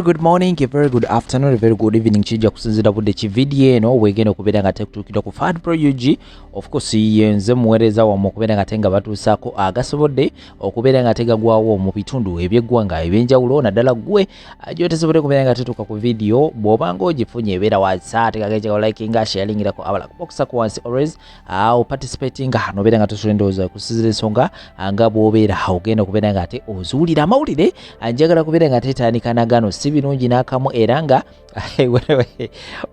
good morning, a very good afternoon, a very good evening chijja kusinzira budde ki video eno wegenda okubeera nga tekutuukira ku Fad Pro UG. Of course yenze muweereza wamu okubeera nga tenga batuusaako agasobodde okubeera nga tegagwawo mu bitundu eby'eggwanga ebyenjawulo naddala gwe gyotesobodde kubeera nga tetuuka ku video bw'obanga ogifunye ebeera wasa tegageja likinga sharingirako abala kuboxa ku wansi always participating nobeera nga tosobola endowooza kusinzira ensonga nga bw'obeera ogenda okubeera nga ate ozuulira amawulire njagala kubeera nga tetandika na gano si birungi n'akamu era nga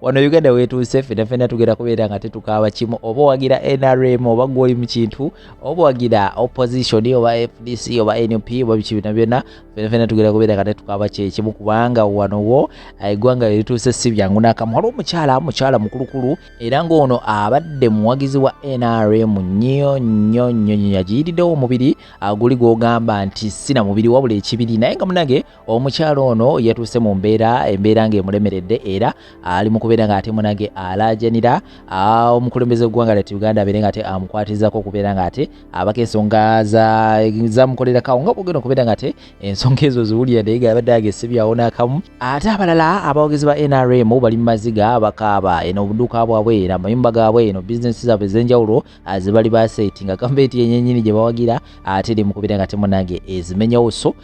wano Uganda wetuuse ffenna tugenda kubeera nga tetukaaba kimu oba wagira NRM oba gwoli mu kintu oba wagira opposition oba FDC oba NUP oba biki byonna ffenna tugenda kubeera nga tetukaaba kimu kubanga wano wo eggwanga lituuse si byangu n'akamu. Waliwo omukyala mukulukulu era ng'ono abadde muwagizi wa NRM nnyo agiyiriddewo omubiri guli gw'ogamba nti sina mubiri wabula ekibiri naye nga munage omukyala ono yatuuse mu embeera ng'emulemeredde era ali mu kubeera ng'ate munage alaajanira omukulembeze w'eggwanga lyattu Uganda abeere ng'ate amukwatizako okubeera ng'ate abako ensonga zamukolerako nga bwogenda okubeera ng'ate ensonga ezo ziwulira naye nga abadde agesebyawo n'akamu. Ate abalala abawagizi ba NRM bali mu maziga bakaaba eno obuduuka bwabwe era amayumba gaabwe eno bizinesi zaabwe ez'enjawulo zebali basetinga gavumenti yennyini gye bawagira ate eri mu kubeera ng'ate munage ezimenyawo. So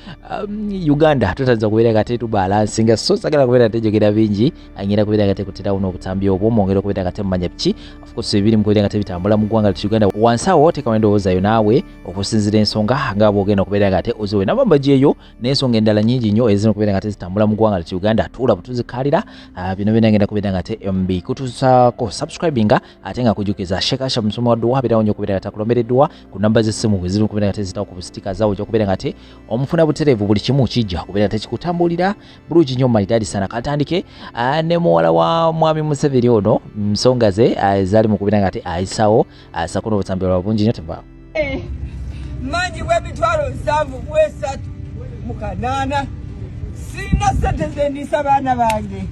Uganda tutazza kubeera ng'ate tubalansinga so sagala kubeera tejogera bingi anyira kubeera ng'ate kuterawo n'obutambi obwo mwongera okubeera ng'ate mumanya biki of course ebiri mu kubeera ng'ate bitambula mu ggwanga lyattu Uganda wansi awo teekawo endowoozayo naawe okusinzira ensonga nga bw'ogenda okubeera ng'ate oziwe nabambaji eyo n'ensonga endala nnyingi nnyo ezina okubeera ng'ate zitambula mu ggwanga lyattu Uganda tuula butuzikalira bino byonna ngenda kubeera ng'ate mbikutusaako subscribinga ate nga kujukiza shekasha musomo wa dduwa abeerawo nnyo okubeera ng'ate akulomereddwa ku namba z'essimu bwe ziri okubeera ng'ate zitawo ku busitika zaawo gy'okubeera ng'ate omufuna butereevu buli kimu kijja okubeera ng'ate kikutambulira bulungi nnyo maridadi sana. Katandike ne muwala wa mwami Museveni ono nsonga ze zaali mu kubeera ng'ate ayisawo sako n'obutambi bwa bungi nnyo tevaawo mangi bw'emitwalo 7 mu 8 sirina ssente zendiisa baana bange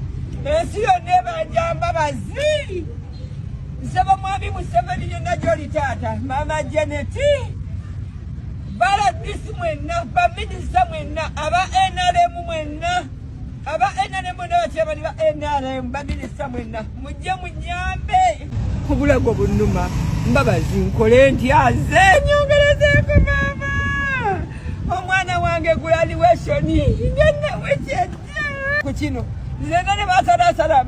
ensi yonna ebanjamba bazi nsaba mwami Museveni yenna gy'oli taata maama Janeti baladisi mwenna baminisita mwenna aba NRM mwenna aba NRM mwenna bakyebali ba NRM baminisita mwenna mujje munyambe obulago bunnuma mbabazi nkole ntya ze nyongerezeeko maama omwana wange graduation ngenda wekyajja ku kino nzenga ne basalasala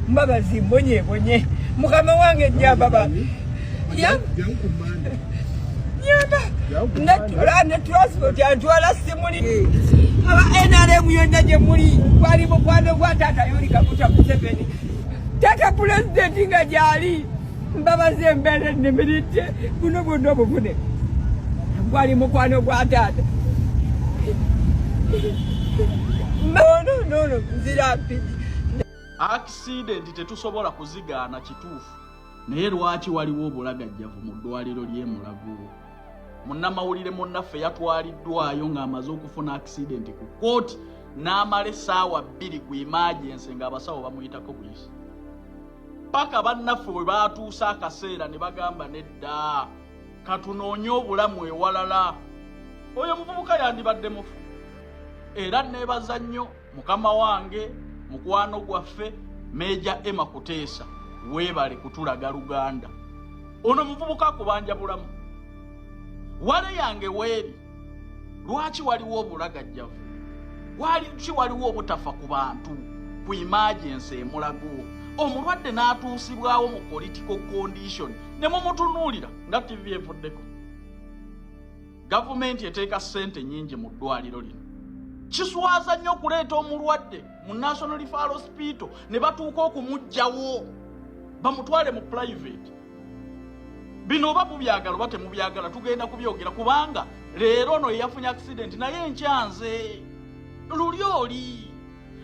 mbabazi mbonyebonye mukama wange nyamba babi nyamba ne transport antwala simuli aba NRM yonna gye muli gwali mukwano gwa taata Yoweri Kaguta Museveni tata pulezidenti nga gyali mbabazi embeera ennemiridde buno bwonna obuvune gwali mukwano gwa taata no nzira mpidi accident tetusobola kuzigaana kituufu naye lwaki waliwo obulagajjavu mu ddwaliro ly'e Mulago munnamawulire munnaffe yatwaliddwayo ng'amaze okufuna accident ku kooti n'amala essaawa 2 ku emergency ng'abasawo bamuyitako buyisi paka bannaffe bwe baatuusa akaseera ne bagamba nedda katunoonye obulamu ewalala oyo muvubuka yandibadde mufu era neebaza nnyo mukama wange mukwano gwaffe Meja Emma Kuteesa weebale kutulaga Luganda ono muvubuka kubanja bulamu wale yange weeri lwaki waliwo obulagajjavu lwaki waliwo obutafa ku bantu ku emergency e Mulago omulwadde n'atuusibwawo mu political condition ne mumutunuulira nga TV evuddeko gavumenti eteeka ssente nnyingi mu ddwaliro lino kiswaza nnyo okuleeta omulwadde mu National Referral Hospital ne batuuka okumuggyawo bamutwale mu private. Bino oba mubyagala oba temubyagala tugenda kubyogera kubanga leero ono yafunye accident naye nkyanze luli oli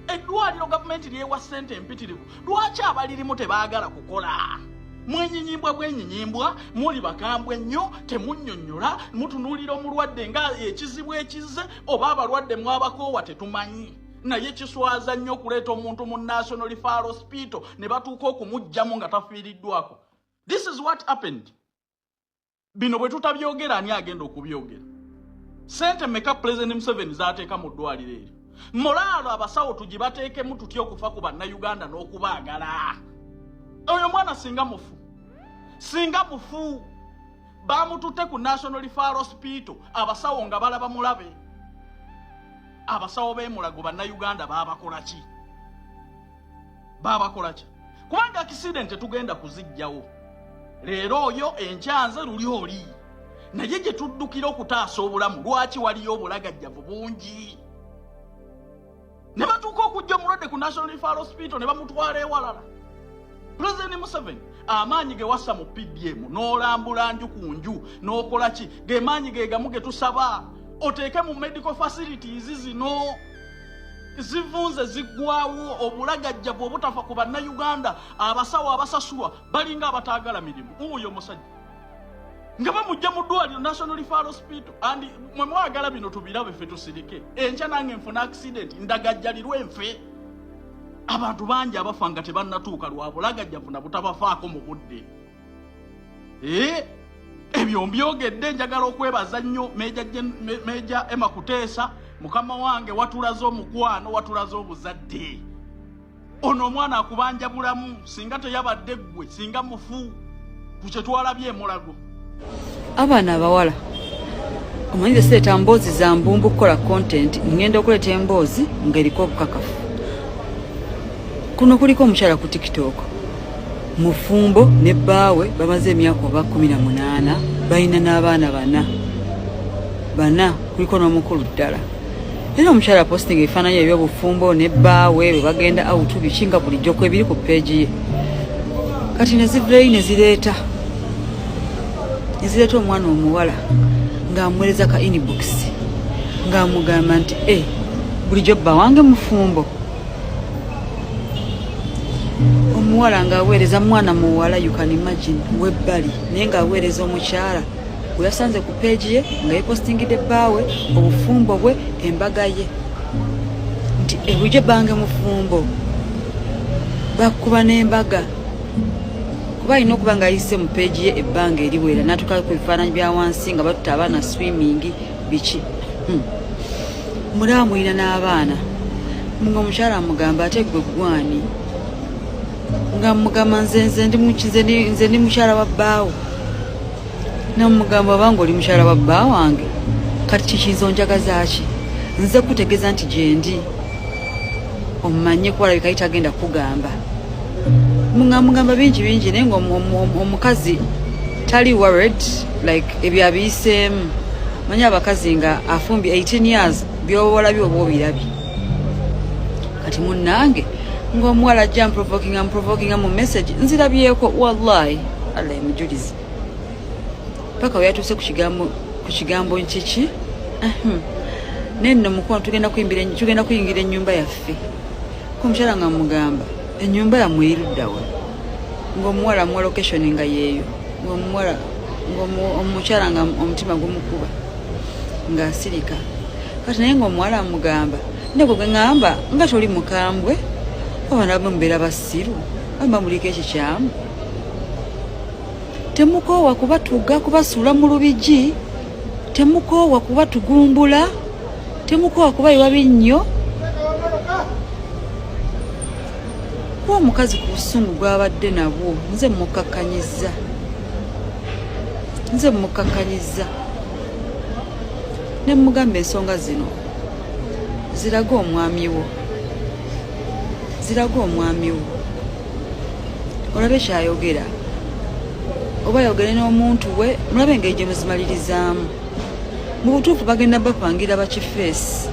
eddwaliro gavumenti lyewa ssente empitirivu lwaki abalirimu tebaagala kukola mwennyinyimbwa muli bakambwe nnyo temunnyonnyola mutunuulira omulwadde nga ekizibu ekize oba abalwadde mwabakoowa tetumanyi naye kiswaza nnyo okuleeta omuntu mu National Referral Hospital ne batuuka okumuggyamu nga tafiiriddwako. This is what happened. Bino bwe tutabyogera ani agenda okubyogera Sente meka President Museveni zaateeka mu ddwaliro eryo. Mulaalo abasawo tugibateekemu tutya okufa ku bannayuganda n'okubaagala. Oyo mwana singa mufu. Bamututte ku National Referral Hospital abasawo nga balaba mulabe. Abasawo b'emulago bannayuganda baabakola ki? Kubanga accident tugenda kuzijjawo. Leero oyo enkyanze luli oli. Naye gye tuddukira okutaasa obulamu lwaki waliyo obulagajjavu bungi. Ne batuuka okujja omulwadde ku National Referral Hospital ne bamutwala ewalala. President Museveni amaanyi ge wassa mu PDM n'olambula nju ku nju n'okola ki ge maanyi ge gamu ge tusaba oteeke mu medical facilities zino zivunze ziggwawo obulagajjavu obutafa ku bannayuganda abasawo abasasulwa balinga abataagala mirimu. Oyo musajja nga bamujja mu ddwaliro National Referral Hospital andi mwe mwagala bino tubirabe ffe tusirike enkya nange nfuna accident ndagajjalirwe enfe. Abantu bangi abafa nga tebannatuuka lwa bulagajjavu na butabafaako mu budde. Ebyo mbyogedde njagala okwebaza nnyo Meja Emma Kuteesa mukama wange watulaze omukwano watulaze obuzadde. Ono omwana akubanja bulamu singa teyabadde ggwe singa mufu ku kye twalabye emulago. Abaana abawala omanyi seeta mboozi za mbumbu kukola content ngenda okuleeta emboozi ng'eriko obukakafu. Kuno kuliko omukyala ku TikTok mufumbo ne bbaawe bamaze emyaka oba 18 balina n'abaana bana kuliko n'omukulu ddala. Era omukyala posting ebifaananyi eby'obufumbo ne bbaawe bwe bagenda awutu bikinga bulijjo ku ebiri ku peegi ye. Kati ne zivuleyo ne zireeta omwana omuwala ng'amuweereza ka inbox ng'amugamba nti bulijjo bba wange mufumbo. Omuwala ng'aweereza mwana muwala you can imagine webbali naye ng'aweereza omukyala gwe yasanze ku peegi ye nga yepostingidde bbaawe obufumbo bwe embaga ye nti bulijjo bange mufumbo bakuba n'embaga kuba alina okuba ng'ayise mu peegi ye ebbanga eriwera n'atuuka ku bifaananyi bya wansi nga batuta abaana swimming biki mulaba mulina n'abaana ng'omukyala amugamba ate gwe gwani nga mugamba nze ndi mukyala wa bbaawo namugamba obanga oli mukyala wa bbaawo wange kati kikiyinza onjagaza ki nze kutegeeza nti gyendi omumanye kubalabika yita agenda kugamba mugamba bingi naye nga omukazi tali worried like ebyo abiyiseemu manyi abakazi nga afumbye 18 years by'obalabye oba obirabye kati munnange ng'omuwala ajja amprovokinga mu message nzirabyeko wallahi Allah emujulize paka we yatuuse ku kigambo nkiki nenno mukwano tugenda kuyingira ennyumba yaffe kumukyala nga mugamba ennyumba yammwe eruddawa ng'omuwala muwa location nga yeeyo ng'omukyala nga omutima gumukuba ng'asirika kati naye ng'omuwala amugamba ndeko gwe ŋŋamba nga toli mukambwe abaana bamubeera basiru bamuliko ekikyamu temukoowa kubatuga kubasuula mu lubigi temukoowa kubatugumbula temukoowa kubayiwa binnyo kuba omukazi ku busungu gwabadde nabwo nze mukakkanyiza ne mugamba ensonga zino ziraga omwami wo olabe kyayogera oba yogere n'omuntu we mulabe engeri gye muzimalirizamu mu butuufu bagenda bapangira bakifeesi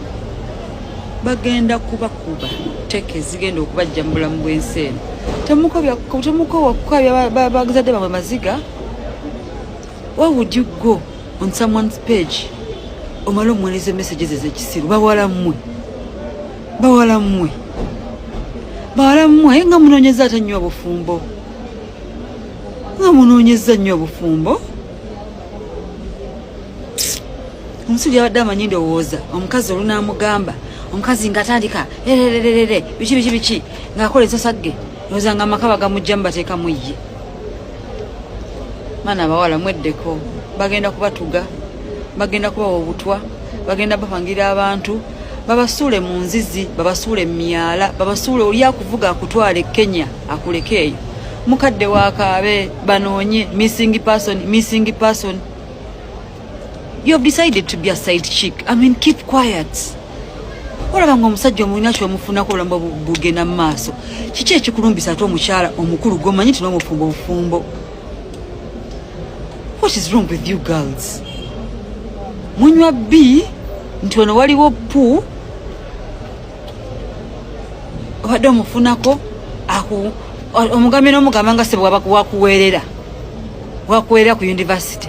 bagenda kubakuba teke zigenda okubajja mu bulamu bw'ensi eno temukoowa kukabya bazadde bamwe maziga. Why would you go on someone's page omala omuweereza messages ez'ekisiru bawala mmwe nga munoonyeza ate nnyo obufumbo omusajja yabadde amanyi ndowooza omukazi olunaamugamba omukazi ng'atandika biki ng'akola ensasagge ndowooza nga amaka bagamugjamu bateekamu ye. Maana abawala mweddeko bagenda kubatuga bagenda kubawa obutwa bagenda bapangira abantu babasuule mu nzizi babasuule mu myala babasuule oli akuvuga akutwale Kenya akulekeeyo mukadde wakaabe banoonye missing person. You have decided to be a side chick. I mean, keep quiet. Olaba ng'omusajja omulina kyomufunako olamba bugenda mu maaso kiki ekikulumbisa ate omukyala omukulu gomanyi tino omufumbo. What is wrong with you girls? Munywa B nti wano waliwo pu wadde omufunako omugambe n'omugamba nga sebo wakuweerera ku university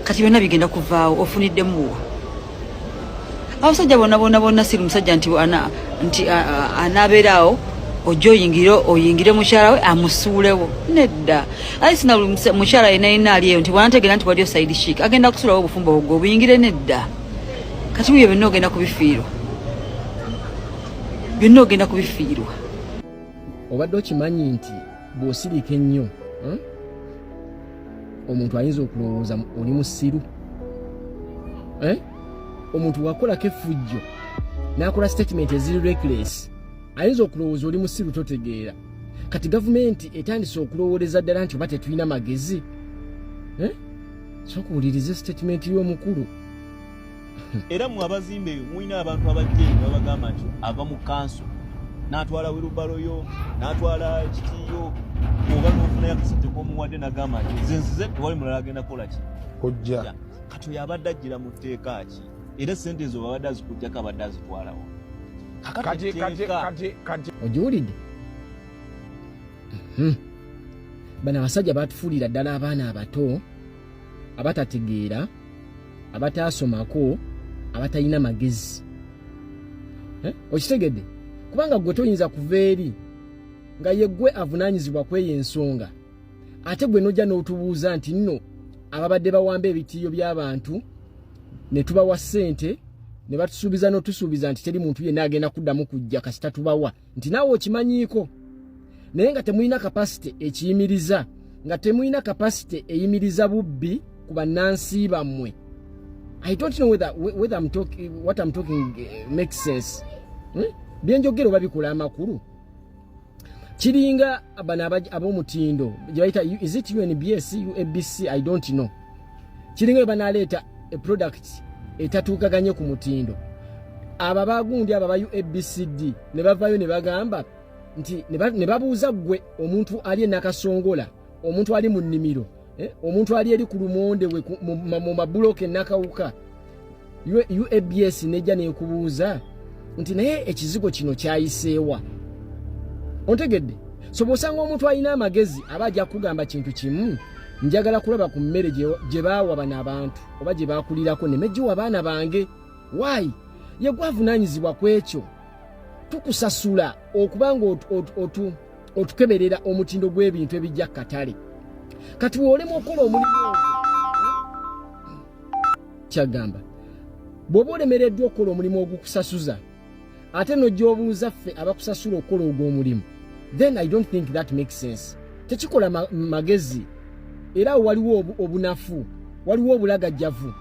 kati byonna bigenda kuvaawo ofuniddemu wa abasajja bonna siri musajja nti anaabeeraawo ojja oyingire mukyala we amusuulewo nedda ali sina mukyala yenayina aliyeyo nti bwanategeera nti waliyo side chick agenda kusuulawo obufumbo obwo obuyingire nedda kati byo byonna ogenda kubifiirwa obadde okimanyi nti bw'osirika ennyo omuntu ayinza okulowooza oli musiru omuntu wakolako effujjo n'akola statement eziri reckless ayinza okulowooza oli musiru totegeera kati gavumenti etandise okulowooleza ddala nti oba tetulina magezi sokuwuliriza statement y'omukulu era mu abazimbe mulina abantu abajje babagamba nti ava mu kanso n'atwala wirubaloyo n'atwala ekitiyo oba n'ofunayo akasente k'omuwadde n'agamba nti zinzize tewali mulala agenda kukola ki kojja kati oyo abadde ajjira mu tteeka ki era sente ezo babadde azikujjako abadde azitwalawo kati ogiwulidde bano abasajja batufuulira ddala abaana abato abatategeera abataasomako abatalina magezi okitegedde kubanga gwe toyinza kuva eri nga yeggwe avunaanyizibwa kweyo ensonga ate gwe nojja n'otubuuza nti nno ababadde bawamba ebitiiyo by'abantu ne tubawa ssente ne batusuubiza n'otusuubiza nti teri muntu yenna agenda kuddamu kujja kasita tubawa nti naawe okimanyiiko naye nga temulina kapasite ekiyimiriza nga temulina kapasite eyimiriza bubbi ku bannansi bammwe. I don't know whether what I'm talking makes sense. Byenjogero babikola amakulu. Kiringa abana ab'omutindo gye bayita is it UNBS UABC I don't know. Kiringa banaleeta a product etatuukaganye ku mutindo. Aba bagundi aba ba UABCD ne bavayo ne bagamba nti ne babuuza gwe omuntu ali nakasongola omuntu ali mu nnimiro omuntu ali eri ku lumonde we mu mabuloke nakawuka UABS nejja nekubuuza nti naye ekizigo kino kyayiseewa ontegedde so bosanga omuntu alina amagezi abajja kugamba kintu kimu njagala kulaba ku mmere gye baawa bana abantu oba gye baakulirako ne mejjiwa abaana bange why ye gwavunaanyizibwa kwekyo tukusasula okubanga otukeberera omutindo gw'ebintu ebijja katale kati wolemu okola omulimu kyagamba bw'oba olemereddwa okukola omulimu ogukusasuza ate n'ojjoobuuza ffe abakusasula okukola ogw'omulimu then I don't think that makes sense. Tekikola magezi era waliwo obunafu waliwo obulagajjavu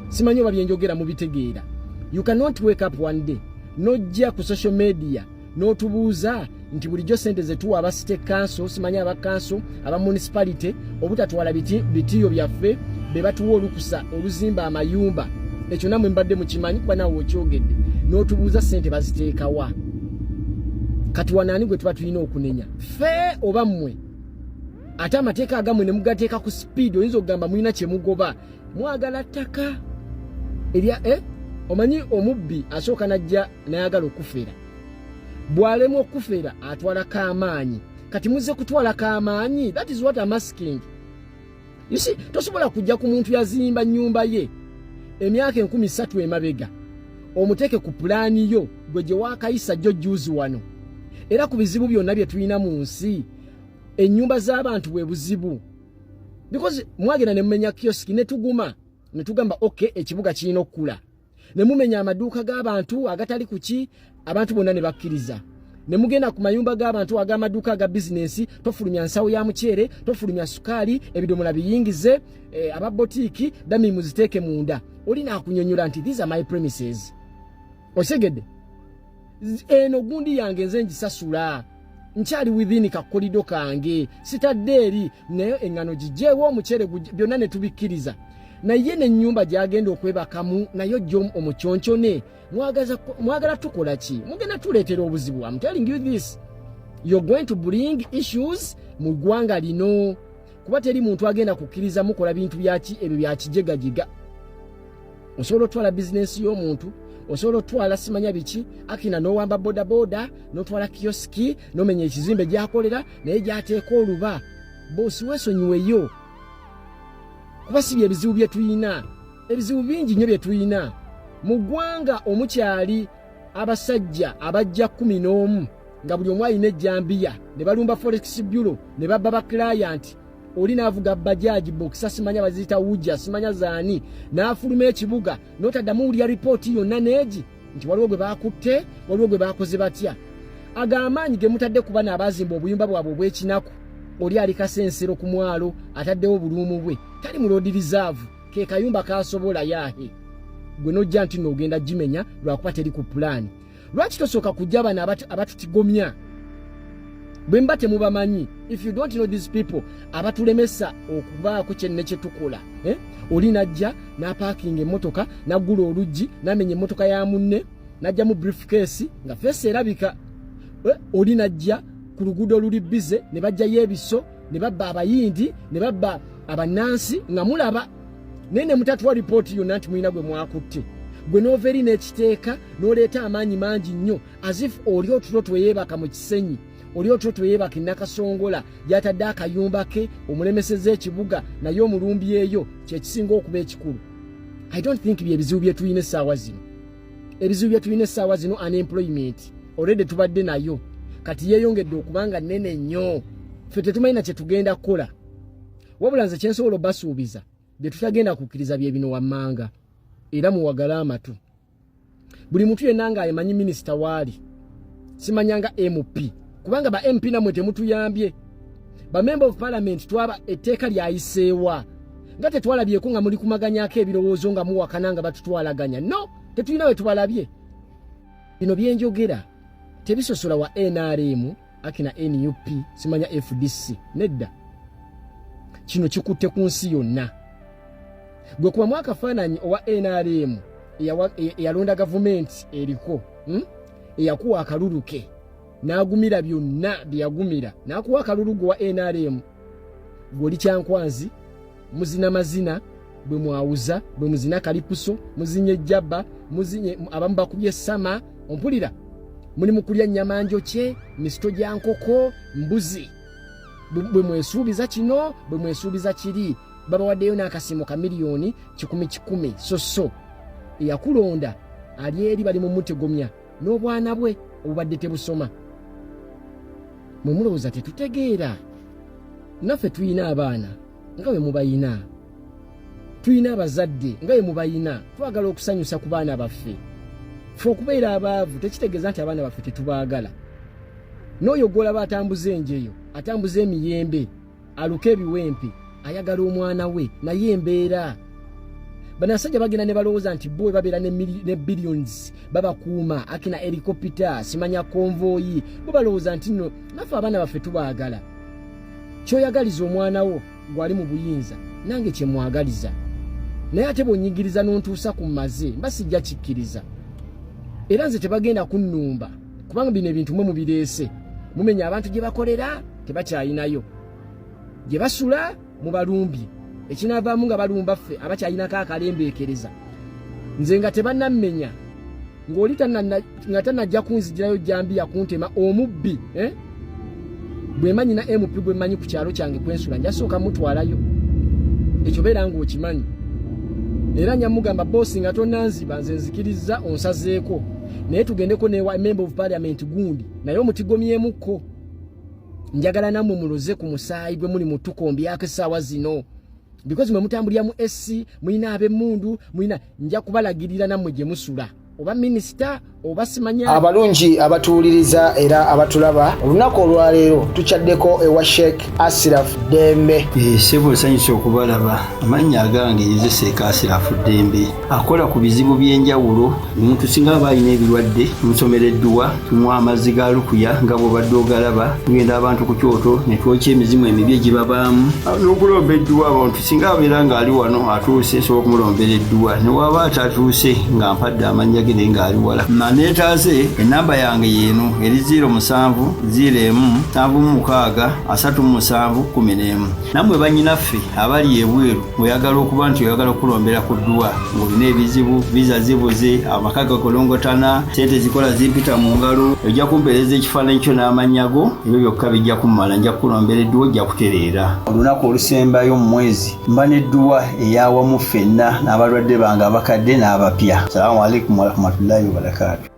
simanyi oba byenjogera mubitegeera. You cannot wake up one day nojja ku social media n'otubuuza nti bulijjo sente zetuwa aba state council simanyi aba council aba municipality obutatwala bitiyo byaffe be batuwa olukusa oluzimba amayumba ekyo namwe mbadde mukimanyi kuba nawe okyogedde n'otubuuza sente baziteekawa kati wanaani gwe tuba tulina okunenya ffe oba mmwe ate amateeka agamwe ne mugateeka ku speed oyinza okugamba mulina kye mugoba mwagala ttaka erya omanyi omubbi asooka najja nayagala okufera bw'alemu okufera atwalako amaanyi kati muzze kutwalako amaanyi that is what I'm asking. You see, tosobola kujja ku muntu yazimba nnyumba ye emyaka 13 emabega omuteeke ku pulaani yo gwe gye waakayisa jjo juuzi wano era ku bizibu byonna bye tulina mu nsi ennyumba z'abantu bwe buzibu because mwagenda ne mumenya kioski ne tuguma ne tugamba okay ekibuga kirina okukula ne mumenya amaduuka g'abantu agatali kuki abantu bonna ne bakkiriza ne mugenda ku mayumba g'abantu ag'amaduuka aga bizinesi tofulumya nsawo ya muceere tofulumya sukaali ebidomola biyingize aba botiki dami muziteeke munda oli naakunyonyola nti these are my premises osegedde eno gundi yange nze ngisasula nkyali within kakolido kange sitadde eri nayo engano gijeewo omuceere byonna ne tubikkiriza naye n'ennyumba gyagenda okwebakamu nayo jjo omukyonkyone mwagala tukola ki mugenda tuleetera obuzibu. I'm telling you this, you're going to bring issues mu ggwanga lino kuba teri muntu agenda kukkiriza mukola bintu byaki ebyo byakijegajiga. Osobola otwala bizinesi y'omuntu, osobola otwala simanya biki akina n'owamba bodaboda n'otwala kioski n'omenya ekizimbe gy'akolera naye gy'ateeka oluba boosi weesonyiweyo kuba si byebizibu bye tuyina. Ebizibu bingi nnyo bye tuyina mu ggwanga. Omukyali abasajja abajja 11 nga buli omu alina ejjambiya ne balumba forex bureau ne babba ba client oli naavuga bajaji boxa simanya baziyita wuja simanya zaani n'afuluma ekibuga n'otaddamu wulya ripooti yonna neegi nti waliwo gwe baakutte waliwo gwe baakoze batya. Ag'amaanyi ge mutadde ku bana abaazimba obuyumba bwabwe obw'ekinaku oli ali kasensero ku mwalo ataddewo obuluumu bwe tali mu road reserve ke kayumba kasobola yahe gwe nojja nti n'ogenda gimenya lwakuba teri ku pulaani. Lwaki tosooka kujja bana abatutigomya bwe mba temubamanyi? If you don't know these people abatulemesa okubaako kyenne kye tukola oli najja n'apaakinga emmotoka n'aggula oluggi n'amenya emmotoka ya munne n'ajja mu briefcase nga feesi erabika. Oli najja ku luguudo oluli bize ne bajjayo ebiso ne babba abayindi ne babba abannansi nga mulaba naye ne mutatuwa ripooti yonna nti mulina gwe mwakutte. Gwe n'ova eri n'ekiteeka n'oleeta amaanyi mangi nnyo as if oli otulo tweyeebaka mu kisenyi oli otulo tweyeebaka Nakasongola gy'atadde akayumba ke omulemeseza ekibuga naye omulumbi eyo kyekisinga okuba ekikulu. I don't think byebizibu bye tulina essaawa zino. Ebizibu bye tulina essaawa zino unemployment already tubadde nayo kati yeeyongedde okubanga nnene nnyo ffe tetumanyi kye tugenda kukola. Wabula nze kyensobola obasuubiza bye tutagenda kukkiriza bye bino wammanga era muwagale amatu. Buli muntu yenna nga amanyi minisita waali simanyanga MP kubanga ba MP namwe temutuyambye. Ba member of parliament twaba etteeka lyayiseewa nga tetwalabyeko nga muli kumaganyako ebirowoozo nga muwakana nga batutwalaganya. No, tetulina we tubalabye. Bino byenjogera tebisosola wa NRM akina NUP simanya FDC nedda. Kino kikutte ku nsi yonna. Gwe kuba mwaka faananyi owa NRM eyalonda gavumenti eriko eyakuwa akalulu ke n'agumira byonna byeyagumira n'akuwa akalulu gwe wa NRM gw'oli kyankwanzi muzina mazina bwe mwawuza bwe muzina kalipuso muzinye ejjabba muzinye abamu bakubye sama ompulira muli mukulya nnyama njokye misito gya nkoko mbuzi bwe mwesuubiza kino bwe mwesuubiza kiri babawaddeyo n'akasiimo ka miliyoni 10 soso eyakulonda ali eri bali mu mutegomya n'obwana bwe obubadde tebusoma. Mwe mulowooza tetutegeera? Naffe tuyina abaana nga bwe mubayina, tuyina abazadde nga bwe mubayina, twagala okusanyusa ku baana baffe. Ffe okubeera abaavu tekitegeeza nti abaana baffe tetubaagala. N'oyo gw'olaba atambuza enjeyo atambuza emiyembe aluka ebiwempe ayagala omwana we naye embeera. Banasajja bagenda ne balowooza nti bo babeera ne billions babakuuma akina helicopter simanya konvoyi bo balowooza nti nno naffe abaana baffe tubaagala. Kyoyagaliza omwana wo gwali mu buyinza nange kye mwagaliza naye ate bw'onnyigiriza n'ontuusa ku maze mba sijja kikkiriza. Era nze tebagenda kunnumba kubanga bino ebintu mwe mubireese mumenya abantu gye bakolera tebakyayinayo gye basula mu balumbi ekinavaamu nga balumba ffe abakyayinako akalembeekereza. Nze nga tebannamenya ng'oli nga tannajja kunzigirayo jambiya kuntema omubbi bwe manyi na MP bwe manyi ku kyalo kyange kwensula njasooka mutwalayo ekyo beera ng'okimanyi. Era nyamugamba boosi nga tonnanziba nze nzikiriza onsazeeko naye tugendeko newa member of parliament gundi naye omutigomyemukko. Njagala nammwe muloze ku musaayi gwe muli mutukombyako essaawa zino because mwe mutambulira mu SC mulina ab'emmundu mulina nja kubalagirira nammwe gye musula oba minisita oba simanya. Abalungi abatuwuliriza era abatulaba olunaku olwaleero tukyaddeko ewa Sheikh Ashraf Dembe. Sebo sanyusa okubalaba. Amannya agange nze Sheikh Ashraf Dembe akola ku bizibu by'enjawulo. Omuntu singa aba alina ebirwadde tumusomereddwa, tumuwa amazzi ga lukuya nga bw'obadde ogalaba, tugenda abantu ku kyoto ne twokya emizimu emibi egibabaamu n'okulomba edduwa. Abantu singa abeera ng'ali wano atuuse sobola okumulombera edduwa, ne waba atatuuse nga mpadde amannya ge naye ng'ali wala. Neetaase ennamba yange yeeno eri 07 01 76 37 11. Nammwe bannyinaffe abali ebweru oyagala okuba nti oyagala okulombera ku dduwa ng'olina ebizibu, viza zibuze, amaka gakolongotana, sente zikola zimpita mu ngalo, ojja kumpeereza ekifaananyi kyo n'amannya go, ebyo byokka bijja kummala, nja kukulombera edduwa, ojja kutereera. Olunaku olusembayo mu mwezi mba n'edduwa ey'awamu ffenna n'abalwadde bange abakadde n'abapya. Salaamu alaikum warahmatullahi wabarakatuh.